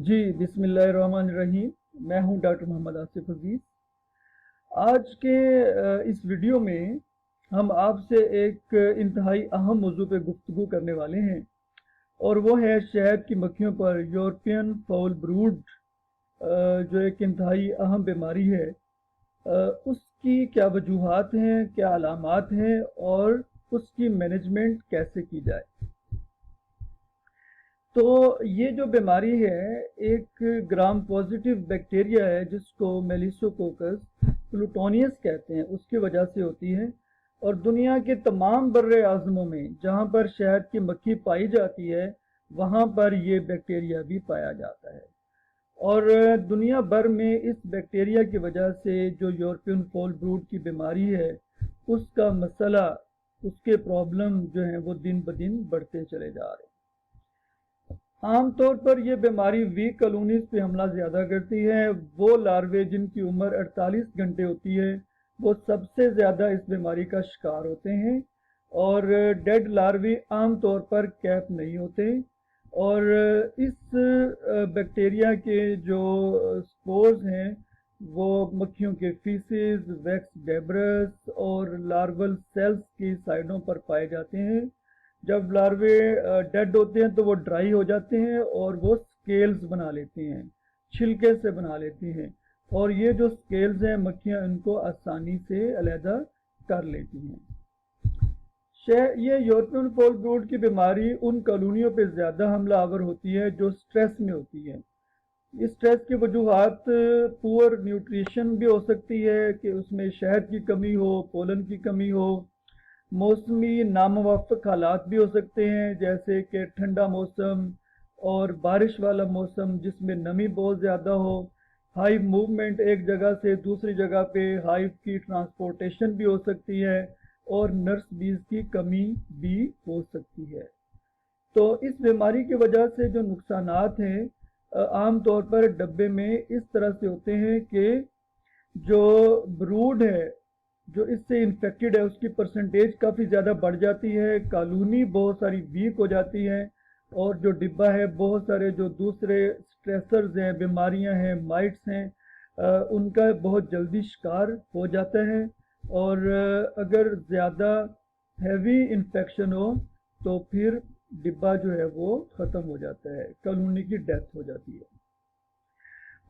جی بسم اللہ الرحمن الرحیم. میں ہوں ڈاکٹر محمد آصف عزیز. آج کے اس ویڈیو میں ہم آپ سے ایک انتہائی اہم موضوع پہ گفتگو کرنے والے ہیں، اور وہ ہے شہد کی مکھیوں پر یورپین فاؤل بروڈ، جو ایک انتہائی اہم بیماری ہے. اس کی کیا وجوہات ہیں، کیا علامات ہیں، اور اس کی مینجمنٹ کیسے کی جائے. تو یہ جو بیماری ہے ایک گرام پازیٹیو بیکٹیریا ہے جس کو میلیسوکوکس پلوٹونیس کہتے ہیں، اس کی وجہ سے ہوتی ہے. اور دنیا کے تمام بر اعظموں میں جہاں پر شہد کی مکھی پائی جاتی ہے وہاں پر یہ بیکٹیریا بھی پایا جاتا ہے. اور دنیا بھر میں اس بیکٹیریا کی وجہ سے جو یورپین فاؤل بروڈ کی بیماری ہے اس کا مسئلہ، اس کے پرابلم جو ہیں وہ دن بدن بڑھتے چلے جا رہے ہیں. عام طور پر یہ بیماری ویک کالونیز پہ حملہ زیادہ کرتی ہے. وہ لاروے جن کی عمر 48 گھنٹے ہوتی ہے وہ سب سے زیادہ اس بیماری کا شکار ہوتے ہیں. اور ڈیڈ لاروے عام طور پر کیپ نہیں ہوتے. اور اس بیکٹیریا کے جو سپورز ہیں وہ مکھیوں کے فیسز، ویکس ڈیبرس اور لارول سیلز کی سائڈوں پر پائے جاتے ہیں. جب لاروے ڈیڈ ہوتے ہیں تو وہ ڈرائی ہو جاتے ہیں اور وہ سکیلز بنا لیتے ہیں، چھلکے سے بنا لیتے ہیں. اور یہ جو سکیلز ہیں مکھیاں ان کو آسانی سے علیحدہ کر لیتی ہیں. یہ یورپین فاؤل بروڈ کی بیماری ان کالونیوں پہ زیادہ حملہ آور ہوتی ہے جو سٹریس میں ہوتی ہے. اس سٹریس کی وجوہات پور نیوٹریشن بھی ہو سکتی ہے کہ اس میں شہد کی کمی ہو، پولن کی کمی ہو. موسمی ناموافق حالات بھی ہو سکتے ہیں جیسے کہ ٹھنڈا موسم اور بارش والا موسم جس میں نمی بہت زیادہ ہو. ہائیو موومنٹ، ایک جگہ سے دوسری جگہ پہ ہائیو کی ٹرانسپورٹیشن بھی ہو سکتی ہے، اور نرس بیز کی کمی بھی ہو سکتی ہے. تو اس بیماری کی وجہ سے جو نقصانات ہیں عام طور پر ڈبے میں اس طرح سے ہوتے ہیں کہ جو بروڈ ہے جو اس سے انفیکٹڈ ہے اس کی پرسنٹیج کافی زیادہ بڑھ جاتی ہے، کالونی بہت ساری ویک ہو جاتی ہے، اور جو ڈبہ ہے بہت سارے جو دوسرے سٹریسرز ہیں، بیماریاں ہیں، مائٹس ہیں، ان کا بہت جلدی شکار ہو جاتا ہے. اور اگر زیادہ ہیوی انفیکشن ہو تو پھر ڈبہ جو ہے وہ ختم ہو جاتا ہے، کالونی کی ڈیتھ ہو جاتی ہے.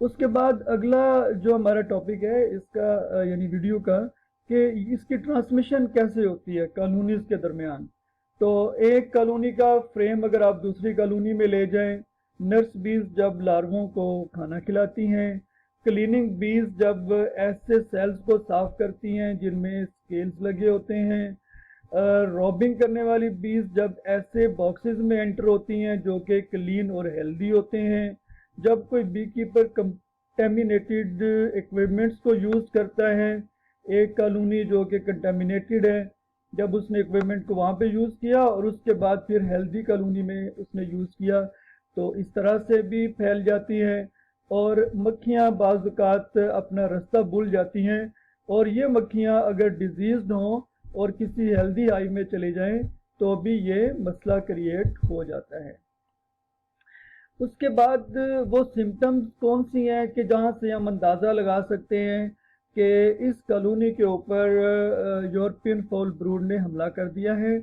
اس کے بعد اگلا جو ہمارا ٹاپک ہے اس کا یعنی ویڈیو کا، کہ اس کی ٹرانسمیشن کیسے ہوتی ہے کالونیز کے درمیان. تو ایک کالونی کا فریم اگر آپ دوسری کالونی میں لے جائیں، نرس بیز جب لارووں کو کھانا کھلاتی ہیں، کلیننگ بیز جب ایسے سیلز کو صاف کرتی ہیں جن میں سکیلز لگے ہوتے ہیں، روبنگ کرنے والی بیز جب ایسے باکسز میں انٹر ہوتی ہیں جو کہ کلین اور ہیلدی ہوتے ہیں، جب کوئی بی کیپر کنٹامینیٹڈ ایکوپمنٹس کو یوز کرتا ہے، ایک کالونی جو کہ کنٹامینیٹڈ ہے جب اس نے ایکوپمنٹ کو وہاں پہ یوز کیا اور اس کے بعد پھر ہیلدی کالونی میں اس نے یوز کیا، تو اس طرح سے بھی پھیل جاتی ہے. اور مکھیاں بعض اوقات اپنا رستہ بھول جاتی ہیں، اور یہ مکھیاں اگر ڈیزیزڈ ہوں اور کسی ہیلدی ہائی میں چلے جائیں تو بھی یہ مسئلہ کریٹ ہو جاتا ہے. اس کے بعد وہ سمٹمز کون سی ہیں کہ جہاں سے ہم اندازہ لگا سکتے ہیں کہ اس کالونی کے اوپر یورپین فاؤل بروڈ نے حملہ کر دیا ہے.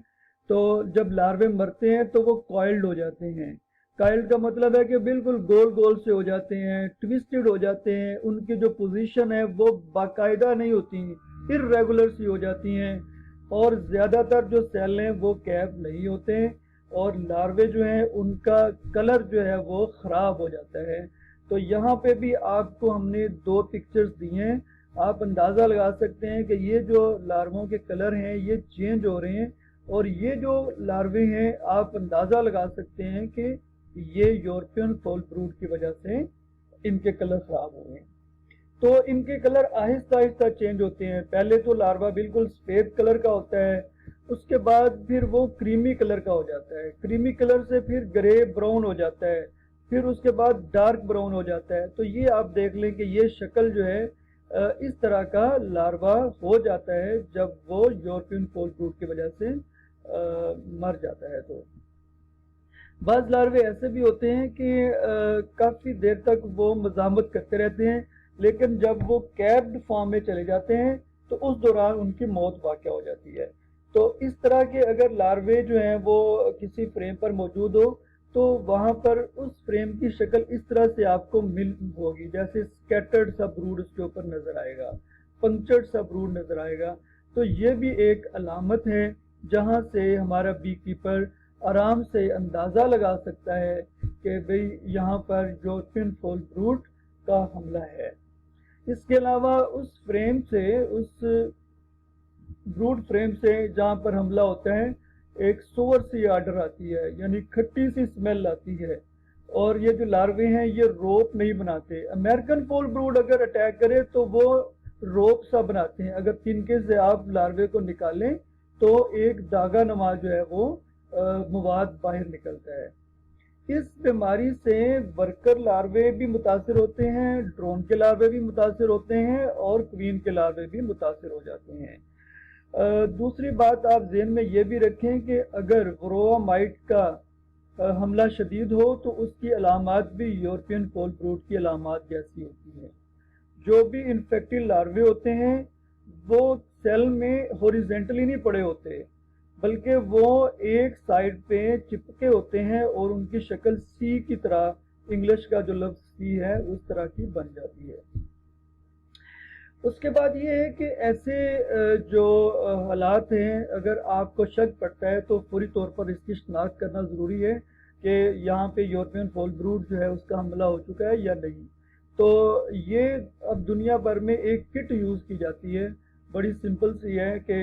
تو جب لاروے مرتے ہیں تو وہ کوائلڈ ہو جاتے ہیں. کوائلڈ کا مطلب ہے کہ بالکل گول گول سے ہو جاتے ہیں، ٹویسٹڈ ہو جاتے ہیں، ان کی جو پوزیشن ہے وہ باقاعدہ نہیں ہوتی، ارریگولر سی ہو جاتی ہیں، اور زیادہ تر جو سیل ہیں وہ کیپ نہیں ہوتے، اور لاروے جو ہیں ان کا کلر جو ہے وہ خراب ہو جاتا ہے. تو یہاں پہ بھی آپ کو ہم نے دو پکچرز دی ہیں، آپ اندازہ لگا سکتے ہیں کہ یہ جو لارووں کے کلر ہیں یہ چینج ہو رہے ہیں، اور یہ جو لاروے ہیں آپ اندازہ لگا سکتے ہیں کہ یہ یورپین فاؤل بروڈ کی وجہ سے ان کے کلر خراب ہو رہے ہیں. تو ان کے کلر آہستہ آہستہ چینج ہوتے ہیں. پہلے تو لاروا بالکل سفید کلر کا ہوتا ہے، اس کے بعد پھر وہ کریمی کلر کا ہو جاتا ہے، کریمی کلر سے پھر گرے براؤن ہو جاتا ہے، پھر اس کے بعد ڈارک براؤن ہو جاتا ہے. تو یہ آپ دیکھ لیں کہ یہ شکل جو ہے اس طرح کا لاروا ہو جاتا ہے جب وہ یورپین فاؤل بروڈ کی وجہ سے مر جاتا ہے. بعض لاروے ایسے بھی ہوتے ہیں کہ کافی دیر تک وہ مزاحمت کرتے رہتے ہیں، لیکن جب وہ کیپڈ فارم میں چلے جاتے ہیں تو اس دوران ان کی موت واقع ہو جاتی ہے۔ تو اس طرح کے اگر لاروے جو ہیں وہ کسی فریم پر موجود ہو تو وہاں پر اس فریم کی شکل اس طرح سے آپ کو مل ہوگی، جیسے اسکیٹرڈ سا بروڈ اس کے اوپر نظر آئے گا، پنکچرڈ سا بروڈ نظر آئے گا۔ تو یہ بھی ایک علامت ہے جہاں سے ہمارا بی کیپر آرام سے اندازہ لگا سکتا ہے کہ بھئی یہاں پر جو ٹوین فول بروڈ کا حملہ ہے۔ اس کے علاوہ اس فریم سے، اس بروڈ فریم سے جہاں پر حملہ ہوتا ہے، ایک سور سی آرڈر آتی ہے، یعنی کھٹی سی اسمیل آتی ہے، اور یہ جو لاروے ہیں یہ روپ نہیں بناتے۔ امریکن فول بروڈ اگر اٹیک کرے تو وہ روپ سا بناتے ہیں، اگر تنکے سے آپ لاروے کو نکالیں تو ایک داغا نما جو ہے وہ مواد باہر نکلتا ہے۔ اس بیماری سے ورکر لاروے بھی متاثر ہوتے ہیں، ڈرون کے لاروے بھی متاثر ہوتے ہیں، اور کوین کے لاروے بھی متاثر ہو جاتے ہیں۔ دوسری بات آپ ذہن میں یہ بھی رکھیں کہ اگر وروا مائٹ کا حملہ شدید ہو تو اس کی علامات بھی یورپین فول بروڈ کی علامات جیسی ہوتی ہیں۔ جو بھی انفیکٹڈ لاروے ہوتے ہیں وہ سیل میں ہوریزنٹلی نہیں پڑے ہوتے، بلکہ وہ ایک سائڈ پہ چپکے ہوتے ہیں اور ان کی شکل سی کی طرح، انگلش کا جو لفظ سی ہے اس طرح کی بن جاتی ہے۔ اس کے بعد یہ ہے کہ ایسے جو حالات ہیں، اگر آپ کو شک پڑتا ہے تو فوری طور پر اس کی شناخت کرنا ضروری ہے کہ یہاں پہ یورپین فول بروڈ جو ہے اس کا حملہ ہو چکا ہے یا نہیں۔ تو یہ اب دنیا بھر میں ایک کٹ یوز کی جاتی ہے، بڑی سمپل سی ہے کہ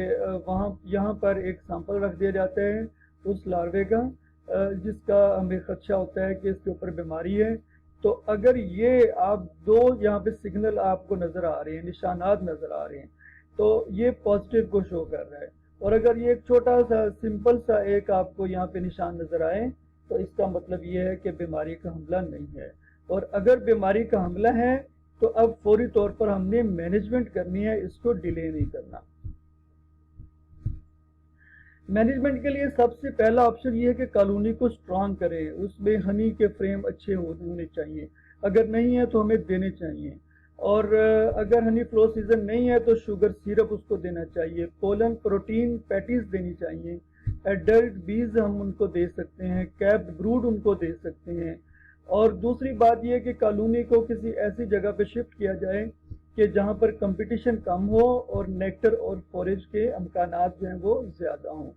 یہاں پر ایک سیمپل رکھ دیا جاتا ہے اس لاروے کا جس کا ہمیں خدشہ ہوتا ہے کہ اس کے اوپر بیماری ہے۔ تو اگر یہ آپ دو یہاں پہ سگنل آپ کو نظر آ رہے ہیں، نشانات نظر آ رہے ہیں، تو یہ پازیٹیو کو شو کر رہا ہے۔ اور اگر یہ ایک چھوٹا سا سمپل سا ایک آپ کو یہاں پہ نشان نظر آئے تو اس کا مطلب یہ ہے کہ بیماری کا حملہ نہیں ہے۔ اور اگر بیماری کا حملہ ہے تو اب فوری طور پر ہم نے مینجمنٹ کرنی ہے، اس کو ڈیلے نہیں کرنا۔ مینجمنٹ کے لیے سب سے پہلا آپشن یہ ہے کہ کالونی کو سٹرانگ کریں، اس میں ہنی کے فریم اچھے ہونے چاہیے، اگر نہیں ہے تو ہمیں دینے چاہیے، اور اگر ہنی فلو سیزن نہیں ہے تو شوگر سیرپ اس کو دینا چاہیے، پولن پروٹین پیٹیز دینی چاہیے، ایڈلٹ بیز ہم ان کو دے سکتے ہیں، کیپڈ بروڈ ان کو دے سکتے ہیں۔ اور دوسری بات یہ کہ کالونی کو کسی ایسی جگہ پہ شفٹ کیا جائے کہ جہاں پر کمپٹیشن کم ہو اور نیکٹر اور فورج کے امکانات جو ہیں وہ زیادہ ہوں۔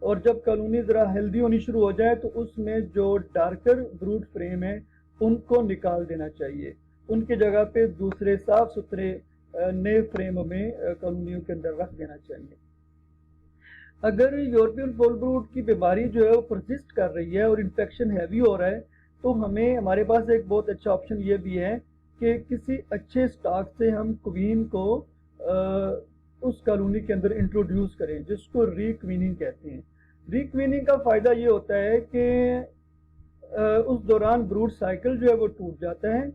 اور جب کالونی ذرا ہیلدی ہونی شروع ہو جائے تو اس میں جو ڈارکر بروڈ فریم ہے ان کو نکال دینا چاہیے، ان کی جگہ پہ دوسرے صاف ستھرے نئے فریم میں کالونیوں کے اندر رکھ دینا چاہیے۔ اگر یورپین فول بروڈ کی بیماری جو ہے وہ پرسسٹ کر رہی ہے اور انفیکشن ہیوی ہو رہا ہے تو ہمارے پاس ایک بہت اچھا آپشن یہ بھی ہے کہ کسی اچھے سٹاک سے ہم کوین کو اس کالونی کے اندر انٹروڈیوس کریں، جس کو ری کویننگ کہتے ہیں۔ ری کویننگ کا فائدہ یہ ہوتا ہے کہ اس دوران بروڈ سائیکل جو ہے وہ ٹوٹ جاتا ہے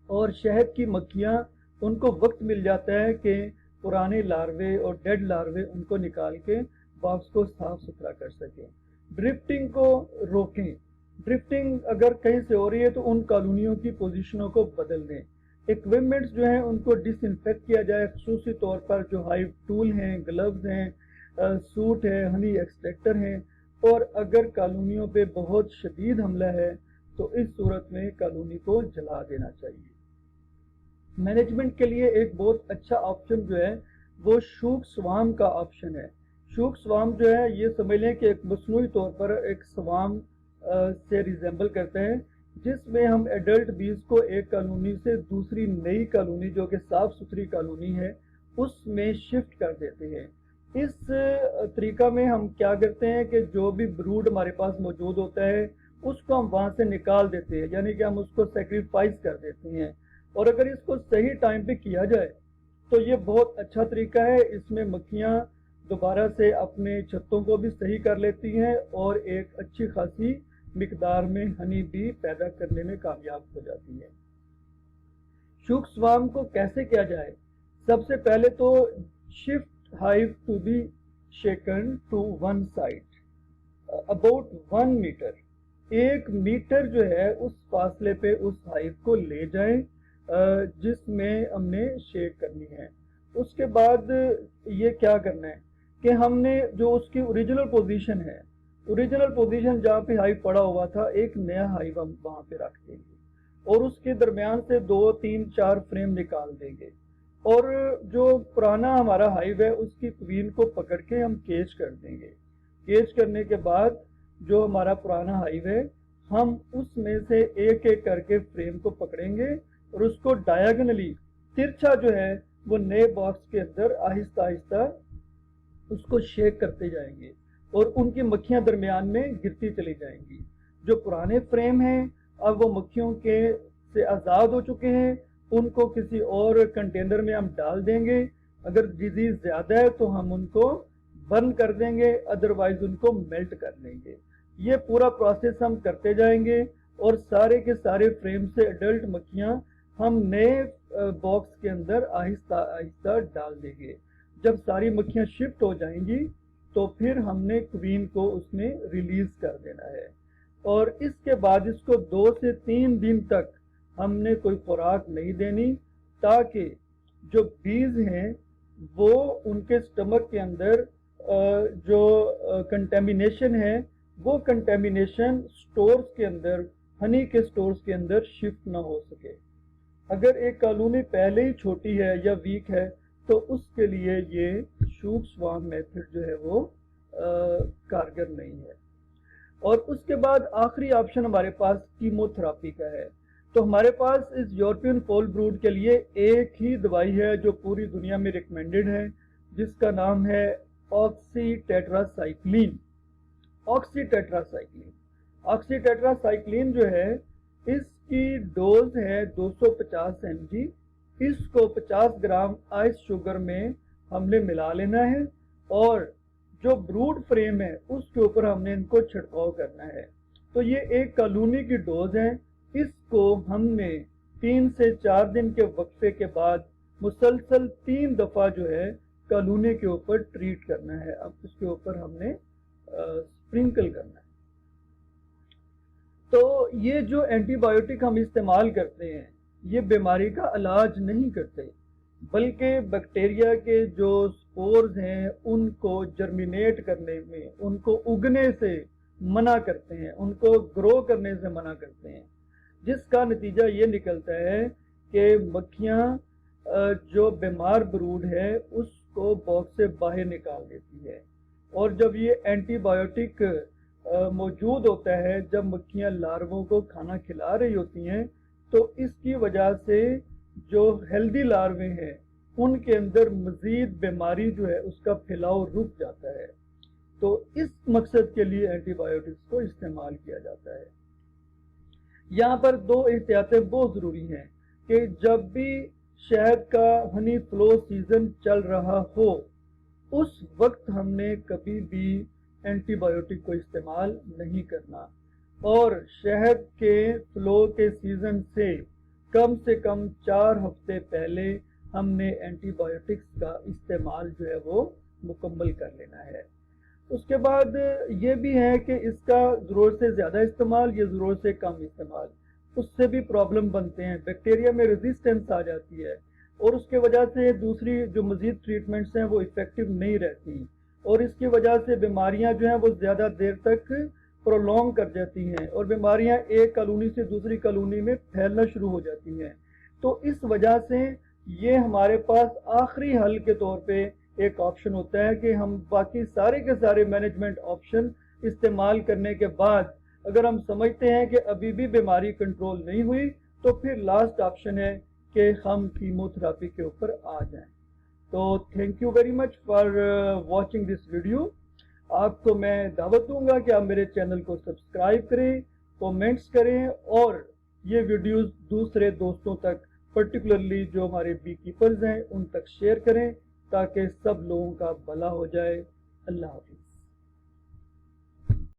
اور شہد کی مکھیاں ان کو وقت مل جاتا ہے کہ پرانے لاروے اور ڈیڈ لاروے ان کو نکال کے باکس کو صاف ستھرا کر سکیں۔ ڈرفٹنگ کو روکیں، ڈرفٹنگ اگر کہیں سے ہو رہی ہے تو ان کالونیوں کی پوزیشنوں کو بدل دیں۔ ایکوپمنٹس جو ہیں ان کو ڈس انفیکٹ کیا جائے، خصوصی طور پر جو ہائیو ٹول ہیں، گلوز ہیں، سوٹ ہے، ہنی ایکسٹریکٹر ہیں۔ اور اگر کالونیوں پہ بہت شدید حملہ ہے تو اس صورت میں کالونی کو جلا دینا چاہیے۔ مینجمنٹ کے لیے ایک بہت اچھا آپشن جو ہے وہ شوک سوام کا آپشن ہے۔ شوک سوام جو ہے یہ سمجھ لیں کہ ایک مصنوعی طور پر ایک سوام سے ریزیمبل کرتے ہیں، جس میں ہم ایڈلٹ بیز کو ایک کالونی سے دوسری نئی کالونی جو کہ صاف ستھری کالونی ہے اس میں شفٹ کر دیتے ہیں۔ اس طریقہ میں ہم کیا کرتے ہیں کہ جو بھی بروڈ ہمارے پاس موجود ہوتا ہے اس کو ہم وہاں سے نکال دیتے ہیں، یعنی کہ ہم اس کو سیکریفائز کر دیتے ہیں۔ اور اگر اس کو صحیح ٹائم پہ کیا جائے تو یہ بہت اچھا طریقہ ہے، اس میں مکھیاں دوبارہ سے اپنے چھتوں کو بھی صحیح کر لیتی ہیں اور ایک اچھی خاصی مقدار میں ہنی بھی پیدا کرنے میں کامیاب ہو جاتی ہے۔ شوک سوام کو کیسے کیا جائے؟ سب سے پہلے تو shift hive to be shaken to one side about 1 meter, 1 meter جو ہے اس فاصلے پہ اس ہائیو کو لے جائیں جس میں ہم نے شیک کرنی ہے۔ اس کے بعد یہ کیا کرنا ہے کہ ہم نے جو اس کی اوریجنل پوزیشن ہے، اوریجنل پوزیشن جہاں پہ ہائیو پڑا ہوا تھا، ایک نیا ہائیو ہم وہاں پہ رکھ دیں گے اور اس کے درمیان سے 2 3 4 فریم نکال دیں گے، اور جو پرانا ہمارا ہائیو ہے اس کی کوین کو پکڑ کے ہم کیچ کر دیں گے۔ کیچ کرنے کے بعد جو ہمارا پرانا ہائیو ہے، ہم اس میں سے ایک ایک کر کے فریم کو پکڑیں گے اور اس کو ڈائیگنلی ترچھا جو ہے وہ نئے باکس کے اندر آہستہ آہستہ اس کو شیک کرتے جائیں گے اور ان کی مکھیاں درمیان میں گرتی چلی جائیں گی۔ جو پرانے فریم ہیں اب وہ مکھیوں کے سے آزاد ہو چکے ہیں، ان کو کسی اور کنٹینر میں ہم ڈال دیں گے۔ اگر ڈیزیز زیادہ ہے تو ہم ان کو برن کر دیں گے، ادروائز ان کو میلٹ کر لیں گے۔ یہ پورا پروسیس ہم کرتے جائیں گے اور سارے کے سارے فریم سے ایڈلٹ مکھیاں ہم نئے باکس کے اندر آہستہ آہستہ ڈال دیں گے۔ جب ساری مکھیاں شفٹ ہو جائیں گی تو پھر ہم نے کوین کو اس میں ریلیز کر دینا ہے، اور اس کے بعد اس کو 2 سے 3 دن تک ہم نے کوئی خوراک نہیں دینی، تاکہ جو بیز ہیں وہ ان کے سٹمک کے اندر جو کنٹیمینیشن ہے وہ کنٹیمینیشن سٹورز کے اندر، ہنی کے سٹورز کے اندر شفٹ نہ ہو سکے۔ اگر ایک کالونی پہلے ہی چھوٹی ہے یا ویک ہے تو اس کے لیے یہ شوک سوام میتھڈ جو ہے وہ کارگر نہیں ہے۔ اور اس کے بعد آخری آپشن ہمارے پاس کیمو تھراپی کا ہے۔ تو ہمارے پاس اس یورپین فول بروڈ کے لیے ایک ہی دوائی ہے جو پوری دنیا میں ریکمینڈڈ ہے، جس کا نام ہے آکسی ٹیٹراسائکلین۔ آکسی ٹیٹراسائکلین، آکسی ٹیٹراسائکلین جو ہے اس کی ڈوز ہے 250 mg۔ اس کو 50 گرام آئس شوگر میں ہم نے ملا لینا ہے اور جو بروڈ فریم ہے اس کے اوپر ہم نے ان کو چھڑکاؤ کرنا ہے۔ تو یہ ایک کالونی کی ڈوز ہے، اس کو ہم نے 3 سے 4 دن کے وقفے کے بعد مسلسل 3 دفعہ جو ہے کالونی کے اوپر ٹریٹ کرنا ہے۔ اب اس کے اوپر ہم نے اسپرنکل کرنا ہے۔ تو یہ جو اینٹی بایوٹک ہم استعمال کرتے ہیں یہ بیماری کا علاج نہیں کرتے، بلکہ بیکٹیریا کے جو سپورز ہیں ان کو جرمینیٹ کرنے میں، ان کو اگنے سے منع کرتے ہیں، ان کو گرو کرنے سے منع کرتے ہیں، جس کا نتیجہ یہ نکلتا ہے کہ مکھیاں جو بیمار بروڈ ہے اس کو باکس سے باہر نکال دیتی ہے۔ اور جب یہ اینٹی بایوٹک موجود ہوتا ہے، جب مکھیاں لارووں کو کھانا کھلا رہی ہوتی ہیں، تو اس کی وجہ سے جو ہیلدی لاروے ہیں ان کے اندر مزید بیماری جو ہے اس کا پھیلاؤ رک جاتا ہے۔ تو اس مقصد کے لیے اینٹی بایوٹکس کو استعمال کیا جاتا ہے۔ یہاں پر 2 احتیاطیں بہت ضروری ہیں کہ جب بھی شہد کا ہنی فلو سیزن چل رہا ہو اس وقت ہم نے کبھی بھی اینٹی بایوٹک کو استعمال نہیں کرنا، اور شہد کے فلو کے سیزن سے کم 4 ہفتے پہلے ہم نے اینٹی بایوٹکس کا استعمال جو ہے وہ مکمل کر لینا ہے۔ اس کے بعد یہ بھی ہے کہ اس کا ضرورت سے زیادہ استعمال یا ضرورت سے کم استعمال، اس سے بھی پرابلم بنتے ہیں، بیکٹیریا میں ریزسٹنس آ جاتی ہے اور اس کی وجہ سے دوسری جو مزید ٹریٹمنٹس ہیں وہ افیکٹو نہیں رہتی، اور اس کی وجہ سے بیماریاں جو ہیں وہ زیادہ دیر تک پرولونگ کر جاتی ہیں اور بیماریاں ایک کالونی سے دوسری کالونی میں پھیلنا شروع ہو جاتی ہیں۔ تو اس وجہ سے یہ ہمارے پاس آخری حل کے طور پہ ایک آپشن ہوتا ہے کہ ہم باقی سارے کے سارے مینجمنٹ آپشن استعمال کرنے کے بعد اگر ہم سمجھتے ہیں کہ ابھی بھی بیماری کنٹرول نہیں ہوئی تو پھر لاسٹ آپشن ہے کہ ہم کیمو تھراپی کے اوپر آ جائیں۔ تو thank you very much for watching this video. آپ کو میں دعوت دوں گا کہ آپ میرے چینل کو سبسکرائب کریں، کومنٹس کریں اور یہ ویڈیوز دوسرے دوستوں تک، پرٹیکولرلی جو ہمارے بی کیپرز ہیں ان تک شیئر کریں تاکہ سب لوگوں کا بھلا ہو جائے۔ اللہ حافظ۔